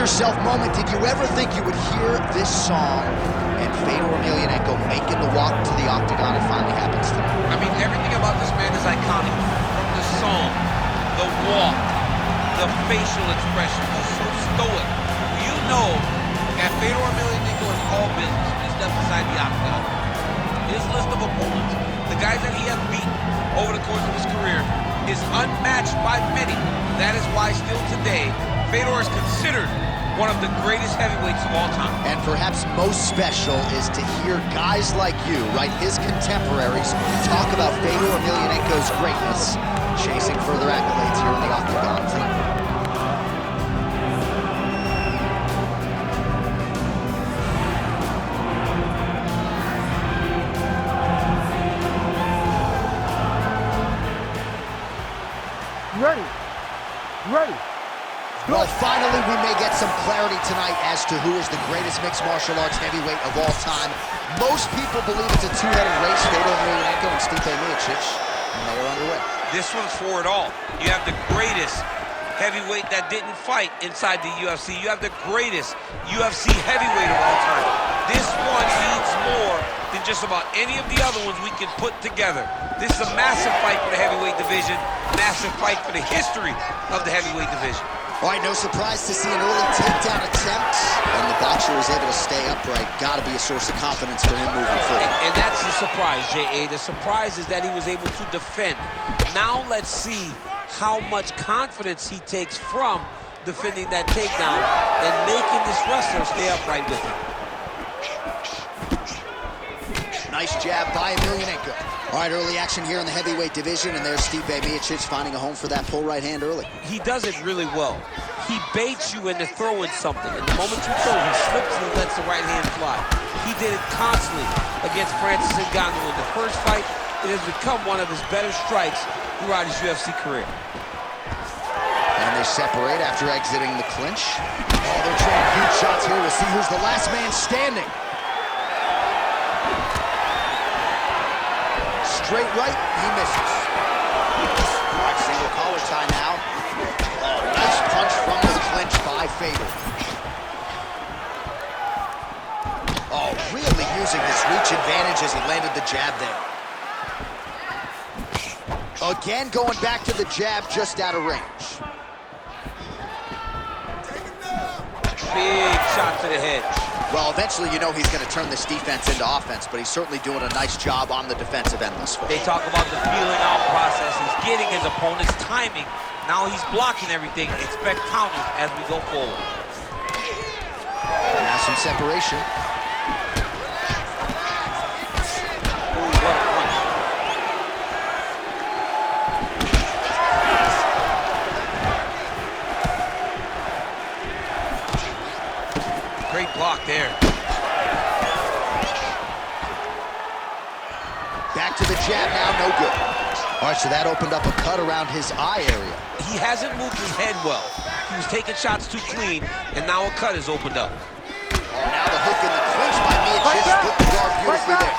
yourself moment. Did you ever think you would hear this song and Fedor Emlilnanko making the walk to the octagon? It finally happens tonight. I mean, everything about this man is iconic. From the song, the walk, the facial expression, he's so stoic. You know that Fedor Emlilnanko is all business when he steps inside the octagon. His list of opponents, the guys that he has beaten over the course of his career, is unmatched by many. That is why still today, Fedor is considered one of the greatest heavyweights of all time. And perhaps most special is to hear guys like you, right, his contemporaries, talk about Fedor Emlilnanko's greatness, chasing further accolades here in the octagon tonight. Ready? Ready? Well, finally, we may get some clarity tonight as to who is the greatest mixed martial arts heavyweight of all time. Most people believe it's a two-headed race, Fedor Emlilnanko and Stipe Miocic, and they are underway. This one's for it all. You have the greatest heavyweight that didn't fight inside the UFC. You have the greatest UFC heavyweight of all time. This one means more than just about any of the other ones we can put together. This is a massive fight for the heavyweight division, massive fight for the history of the heavyweight division. All right, no surprise to see an early takedown attempt, and the boxer was able to stay upright. Got to be a source of confidence for him moving forward. And that's the surprise, J.A. The surprise is that he was able to defend. Now let's see how much confidence he takes from defending that takedown and making this wrestler stay upright with him. Nice jab by Emlilnanko. All right, early action here in the heavyweight division, and there's Stipe Miocic finding a home for that pull right hand early. He does it really well. He baits you into throwing something, and the moment you throw, he slips and lets the right hand fly. He did it constantly against Francis Ngannou in the first fight. It has become one of his better strikes throughout his UFC career. And they separate after exiting the clinch. Oh, they're trading huge shots here. We'll see who's the last man standing. Straight right, he misses. All right, single collar tie now. Oh, nice punch from the clinch by Fedor. Oh, really using his reach advantage as he landed the jab there. Again, going back to the jab just out of range. Big shot to the head. Well, eventually, you know he's going to turn this defense into offense, but he's certainly doing a nice job on the defensive end thus far. They talk about the feeling out process. He's getting his opponent's timing. Now he's blocking everything. Expect counters as we go forward. Now some separation. Ooh, what a punch. Great block there. Back to the jab now, no good. All right, so that opened up a cut around his eye area. He hasn't moved his head well. He was taking shots too clean, and now a cut has opened up. Oh, now the hook in the clinch by Miocic put the guard beautifully there.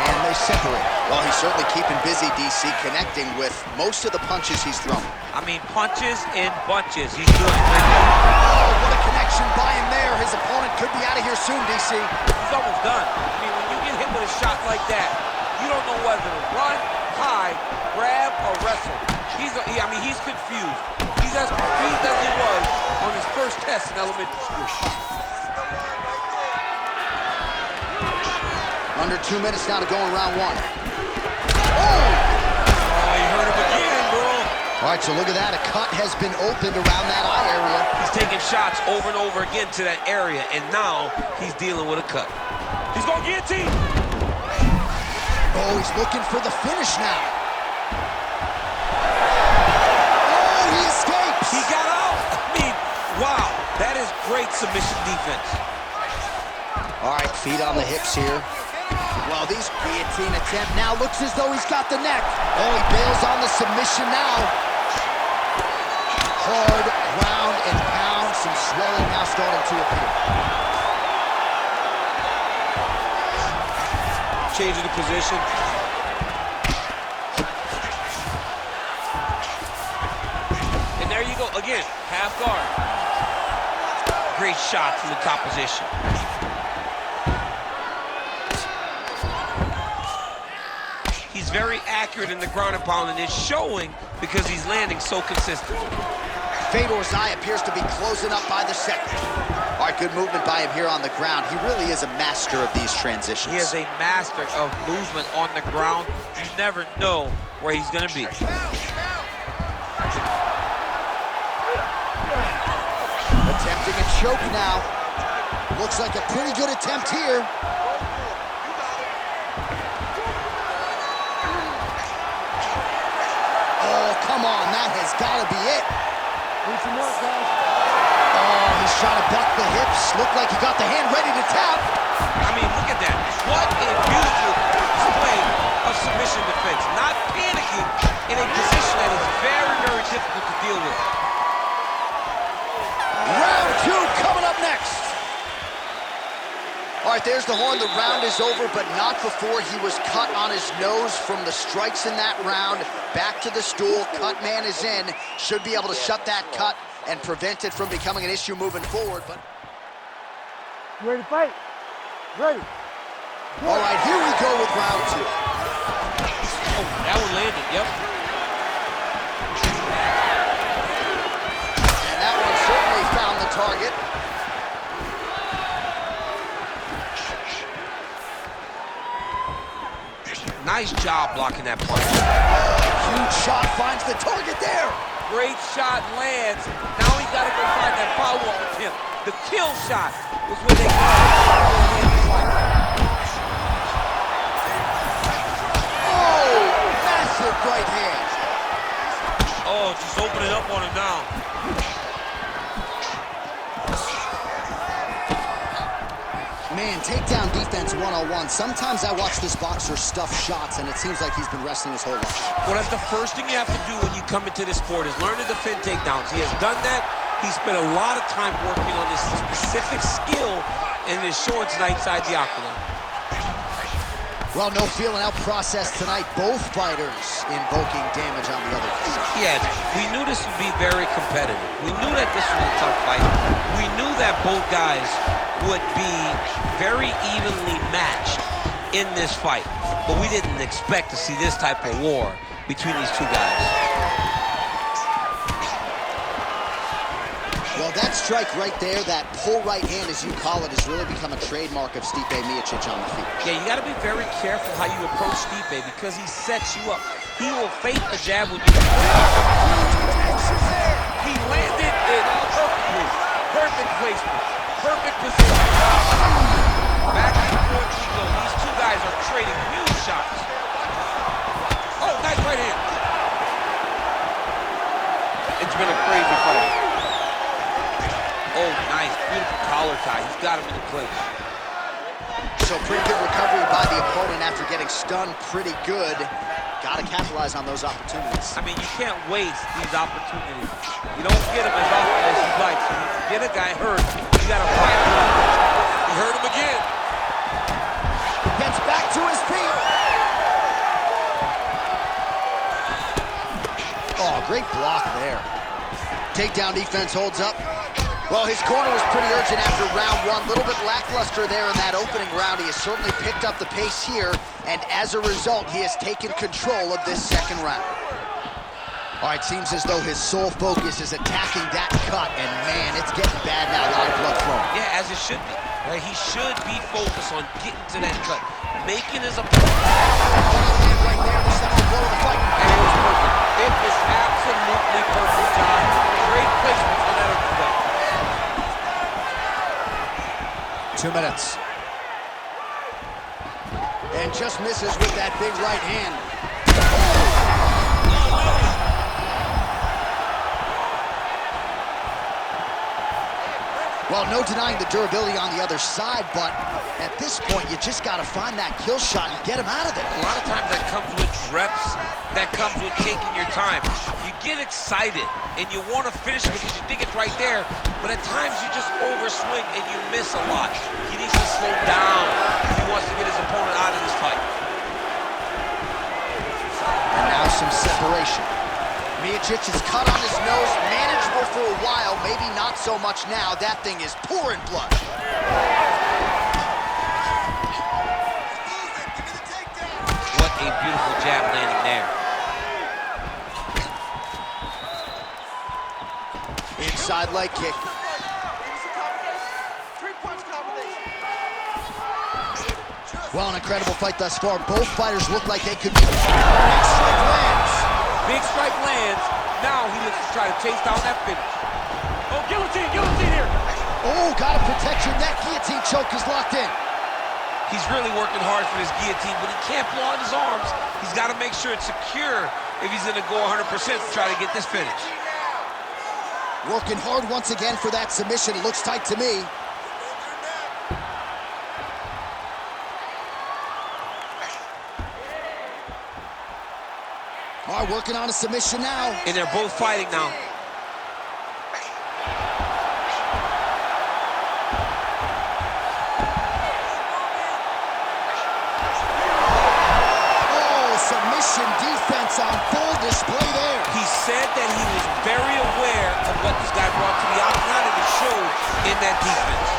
And they separate. Well, he's certainly keeping busy, DC, connecting with most of the punches he's thrown. I mean, punches in bunches. He's doing great. Oh, what a connection by him there. His opponent could be out of here soon, DC. He's almost done. I mean, when you get hit with a shot like that, you don't know whether to run, hide, grab, or wrestle. He's confused. He's as confused as he was on his first test in elementary school. Under 2 minutes now to go in round one. Oh, you hurt him again, bro. All right, so look at that. A cut has been opened around that eye area. He's taking shots over and over again to that area, and now he's dealing with a cut. He's going to guillotine. Oh, he's looking for the finish now. Oh, he escapes. He got out. I mean, wow. That is great submission defense. All right, feet on the hips here. Well, these guillotine attempt now looks as though he's got the neck. Oh, he bails on the submission now. Hard ground and pound. Some swelling now starting to appear. Changing the position. And there you go. Again, half guard. great shot from the top position. He's very accurate in the ground and pound, and it's showing because he's landing so consistent. Fedor's eye appears to be closing up by the second. All right, good movement by him here on the ground. He really is a master of these transitions. He is a master of movement on the ground. You never know where he's going to be. Attempting a choke now. Looks like a pretty good attempt here. Oh, come on, that has got to be it. Need some work, guys. Oh, he's trying to buck the hips. Looked like he got the hand ready to tap. I mean, look at that. What a beautiful display of submission defense. Not panicking in a position that is very, very difficult to deal with. Round two coming up next. All right, there's the horn. The round is over, but not before he was cut on his nose from the strikes in that round. Back to the stool. Cut man is in. Should be able to shut that cut and prevent it from becoming an issue moving forward. But You ready to fight? Ready. all right, here we go with round two. Oh, that one landed, yep. And that one certainly found the target. Nice job blocking that punch. Huge shot finds the target there. Great shot lands. Now he's got to go find that follow-up attempt. The kill shot was where they Oh, massive right hand. Oh, just opening up on him now. Man, takedown defense one-on-one. Sometimes I watch this boxer stuff shots, and it seems like he's been wrestling his whole life. Well, that's the first thing you have to do when you come into this sport is learn to defend takedowns. He has done that. He spent a lot of time working on this specific skill, and it is showing tonight inside the octagon. Well, no feeling out process tonight. Both fighters invoking damage on the other. Yeah, we knew this would be very competitive. We knew that this was a tough fight. We knew that both guys would be very evenly matched in this fight. But we didn't expect to see this type of war between these two guys. Well, that strike right there, that pull right hand, as you call it, has really become a trademark of Stipe Miocic on the feet. Yeah, you got to be very careful how you approach Stipe because he sets you up. He will fake a jab when you... He landed it perfectly. Perfect placement. Perfect position. Back and forth we go. These two guys are trading huge shots. Oh, nice right hand. It's been a crazy fight. Oh, nice. Beautiful collar tie. He's got him in place. So pretty good recovery by the opponent after getting stunned pretty good. Got to capitalize on those opportunities. I mean, you can't waste these opportunities. You don't get them as often as you'd like. So when you get a guy hurt, you got to fight for him. You hurt him again. Gets back to his feet. Oh, great block there. Takedown defense holds up. Well, his corner was pretty urgent after round one. A little bit lackluster there in that opening round. He has certainly picked up the pace here, and as a result, he has taken control of this second round. All right, seems as though his sole focus is attacking that cut, and man, it's getting bad now. A lot of blood flowing. Yeah, as it should be. Right? He should be focused on getting to that cut, making his opponent. Right there, the second blow of the fight. And it was perfect. It was absolutely perfect, John. Great placement on that uppercut. 2 minutes. And just misses with that big right hand. Well, no denying the durability on the other side, but at this point, you just got to find that kill shot and get him out of there. A lot of times that comes with reps, that comes with taking your time. You get excited, and you want to finish because you think it's right there, but at times you just overswing and you miss a lot. He needs to slow down if he wants to get his opponent out of this fight. And now some separation. Miocic is cut on his nose, manageable for a while, maybe not so much now. That thing is pouring blood. What a beautiful jab landing there. Inside leg kick. Well, an incredible fight thus far. Both fighters look like they could be. Big strike lands. Big strike lands. Now he looks to try to chase down that finish. Oh, guillotine here. Oh, gotta protect your neck. Guillotine choke is locked in. He's really working hard for this guillotine, but he can't pull out his arms. He's got to make sure it's secure if he's going to go 100% to try to get this finish. Working hard once again for that submission. Looks tight to me. All right, working on a submission now. And they're both fighting now. Oh, submission defense on full display there. He said that he was very aware of what this guy brought to the octagon, and it showed in that defense.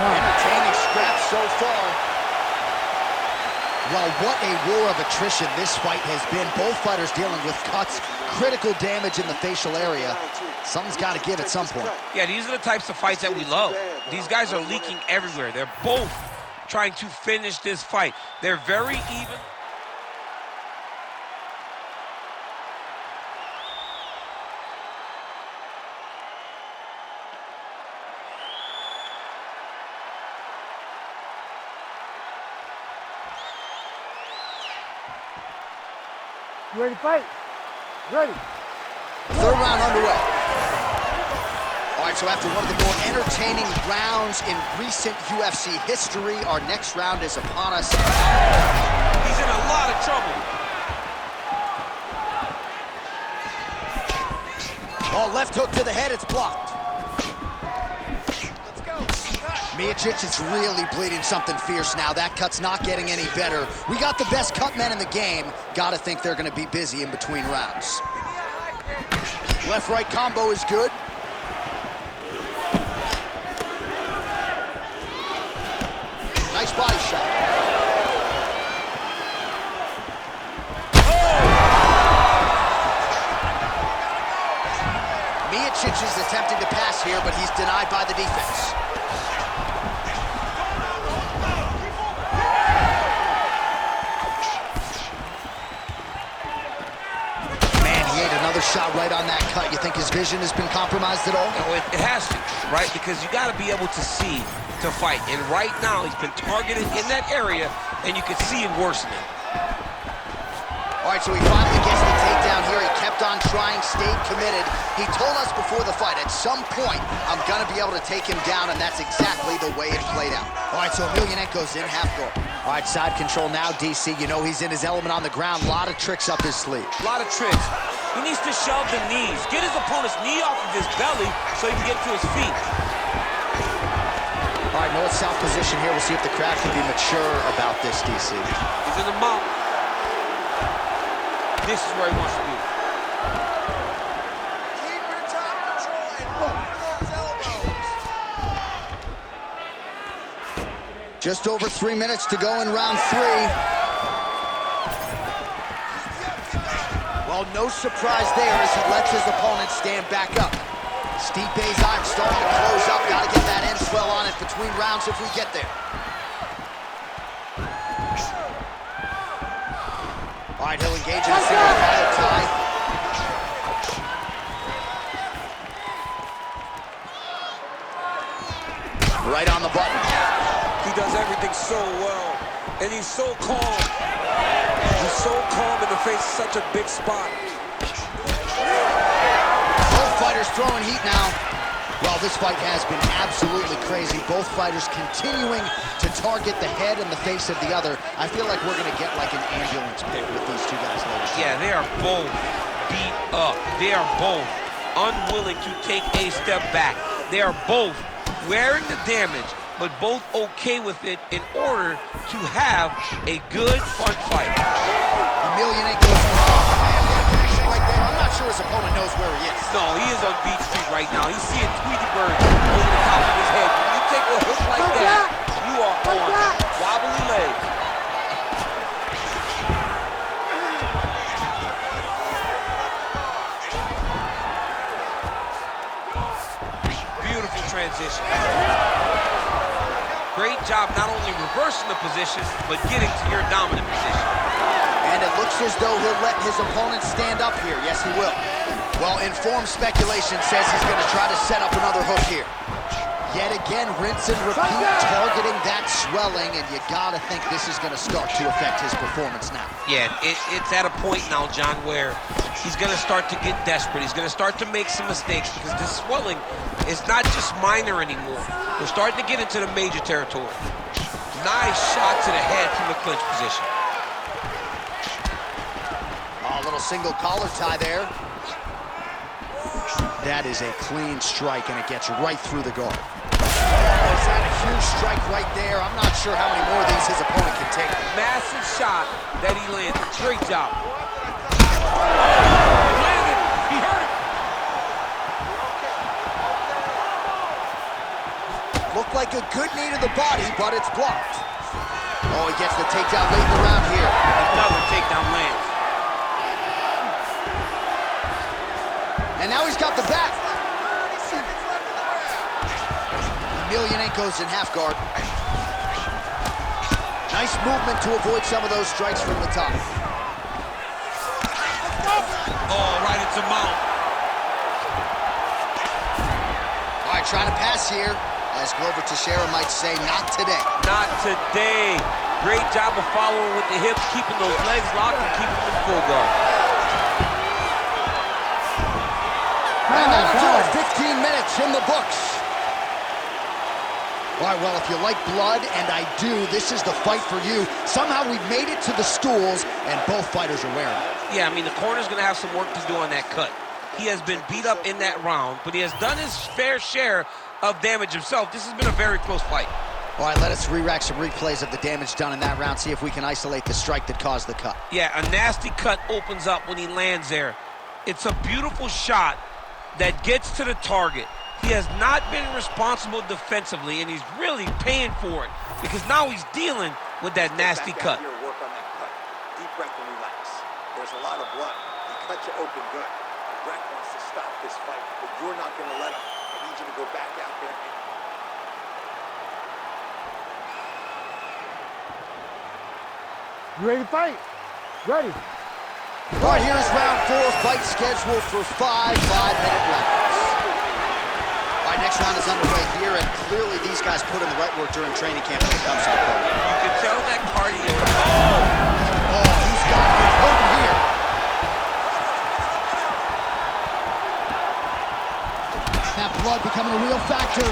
Entertaining scraps so far. Well, what a war of attrition this fight has been. Both fighters dealing with cuts, critical damage in the facial area. Something's got to give at some point. Yeah, these are the types of fights that we love. These guys are leaking everywhere. They're both trying to finish this fight. They're very even. You ready to fight? Ready. Third round underway. All right, so after one of the more entertaining rounds in recent UFC history, our next round is upon us. He's in a lot of trouble. Oh, left hook to the head, it's blocked. Miocic is really bleeding something fierce now. That cut's not getting any better. We got the best cut men in the game. Gotta think they're gonna be busy in between rounds. Left-right combo is good. Nice body shot. Miocic is attempting to pass here, but he's denied by the defense. Shot right on that cut. You think his vision has been compromised at all? No, it has to, right? Because you got to be able to see to fight. And right now, he's been targeted in that area, and you can see it worsening. All right, so he finally gets the takedown here. He kept on trying, stayed committed. He told us before the fight, at some point, I'm going to be able to take him down, and that's exactly the way it played out. All right, so Emlilnanko's in half guard. All right, side control now, DC. You know he's in his element on the ground. A lot of tricks up his sleeve. A lot of tricks. He needs to shove the knees. Get his opponent's knee off of his belly so he can get to his feet. All right, north-south position here. We'll see if the crowd can be mature about this, DC. He's in the mount. This is where he wants to be. Keep your top control and look for those elbows. Just over 3 minutes to go in round 3. Well, no surprise there as he lets his opponent stand back up. Stipe's eyes starting to close up. Got to get that end swell on it between rounds if we get there. All right, he'll engage in a single file tie. Right on the button. He does everything so well, and he's so calm. He's so calm in the face of such a big spot. Both fighters throwing heat now. Well, this fight has been absolutely crazy. Both fighters continuing to target the head and the face of the other. I feel like we're going to get like an ambulance pick with these two guys later. Yeah, they are both beat up. They are both unwilling to take a step back. They are both wearing the damage, but both okay with it in order to have a good, fun fight. Emlilnanko's connection right there. I'm not sure his opponent knows where he is. No, he is on Beach Street right now. He's seeing Tweety Bird over the top of his head. When you take a hook like that, you are on wobbly legs. Beautiful transition. Great job not only reversing the position, but getting to your dominant position. And it looks as though he'll let his opponent stand up here. Yes, he will. Well, informed speculation says he's going to try to set up another hook here. Yet again, rinse and repeat, targeting that swelling, and you got to think this is going to start to affect his performance now. Yeah, it's at a point now, John, where he's going to start to get desperate. He's going to start to make some mistakes because this swelling is not just minor anymore. We're starting to get into the major territory. Nice shot to the head from the clinch position. Oh, a little single collar tie there. That is a clean strike, and it gets right through the guard. Oh, is that a huge strike right there? I'm not sure how many more of these his opponent can take. Massive shot that he landed. Great job. He landed. He hurt it. Looked like a good knee to the body, but it's blocked. Oh, he gets the takedown late in the round here. Another takedown lands. And now he's got the back. Emlilnanko's in half guard. Nice movement to avoid some of those strikes from the top. Oh, right into mount. All right, trying to pass here. As Glover Teixeira might say, not today. Not today. Great job of following with the hips, keeping those legs locked and keeping them in full guard. And that'll do it. 15 minutes in the books. All right, well, if you like blood, and I do, this is the fight for you. Somehow we've made it to the stools, and both fighters are wearing it. Yeah, I mean, the corner's going to have some work to do on that cut. He has been beat up in that round, but he has done his fair share of damage himself. This has been a very close fight. All right, let us re-rack some replays of the damage done in that round, see if we can isolate the strike that caused the cut. Yeah, a nasty cut opens up when he lands there. It's a beautiful shot that gets to the target. He has not been responsible defensively, and he's really paying for it because now he's dealing with that nasty cut. Here, work on that cut. Deep breath and relax. There's a lot of blood. He cut you open good. Brett wants to stop this fight, but you're not going to let him. I need you to go back out there and... You ready to fight? Ready. All right, here's round 4, fight scheduled for 5 5-minute rounds. All right, next round is underway here, and clearly these guys put in the right work during training camp when it comes to the cardio. You can tell that cardio. Oh, he's got it open here. That blood becoming a real factor.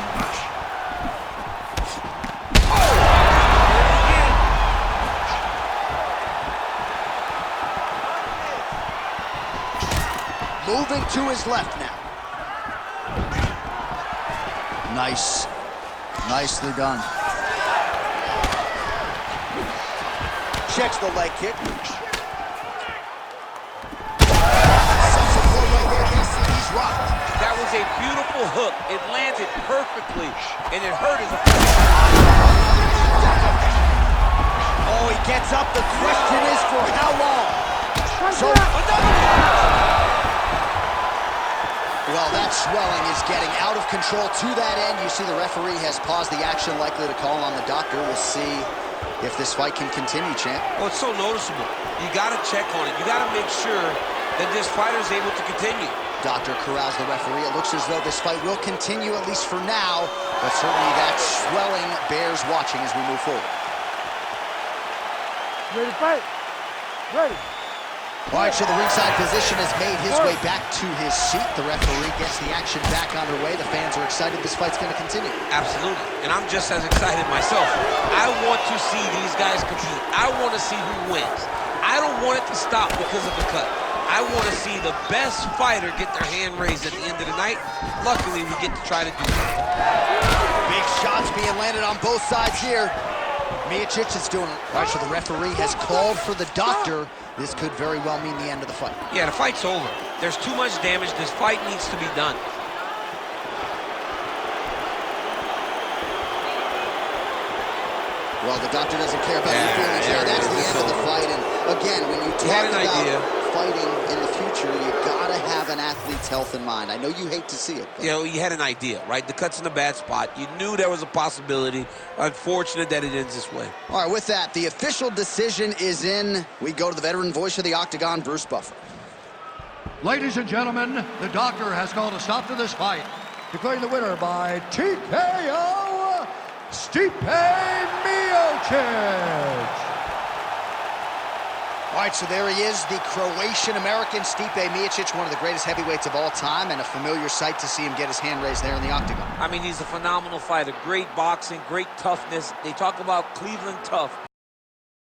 Moving to his left now. Nice. Nicely done. Checks the leg kick. Some support right there. He's rocked. That was a beautiful hook. It landed perfectly, and it hurt his Oh, he gets up. The question is for how long? So, well, that swelling is getting out of control to that end. You see the referee has paused the action, likely to call on the doctor. We'll see if this fight can continue, champ. Well, it's so noticeable. You got to check on it. You got to make sure that this fighter is able to continue. Doctor corrals the referee. It looks as though this fight will continue, at least for now, but certainly that swelling bears watching as we move forward. Ready to fight? Ready. All right, so the ringside physician has made his way back to his seat. The referee gets the action back underway. The fans are excited this fight's going to continue. Absolutely, and I'm just as excited myself. I want to see these guys compete. I want to see who wins. I don't want it to stop because of the cut. I want to see the best fighter get their hand raised at the end of the night. Luckily, we get to try to do that. Big shots being landed on both sides here. Miocic is doing it. All right, so the referee has called for the doctor. This could very well mean the end of the fight. Yeah, the fight's over. There's too much damage. This fight needs to be done. Well, the doctor doesn't care about your feelings here. That's the end of the fight. And again, when you talk about fighting in the future, you gotta have an athlete's health in mind. I know you hate to see it. You know, you had an idea, right? The cut's in a bad spot. You knew there was a possibility. Unfortunate that it ends this way. All right, with that, the official decision is in. We go to the veteran voice of the Octagon, Bruce Buffer. Ladies and gentlemen, the doctor has called a stop to this fight, declaring the winner by TKO, Stipe Miocic. All right, so there he is, the Croatian-American Stipe Miocic, one of the greatest heavyweights of all time, and a familiar sight to see him get his hand raised there in the Octagon. I mean, he's a phenomenal fighter. Great boxing, great toughness. They talk about Cleveland tough.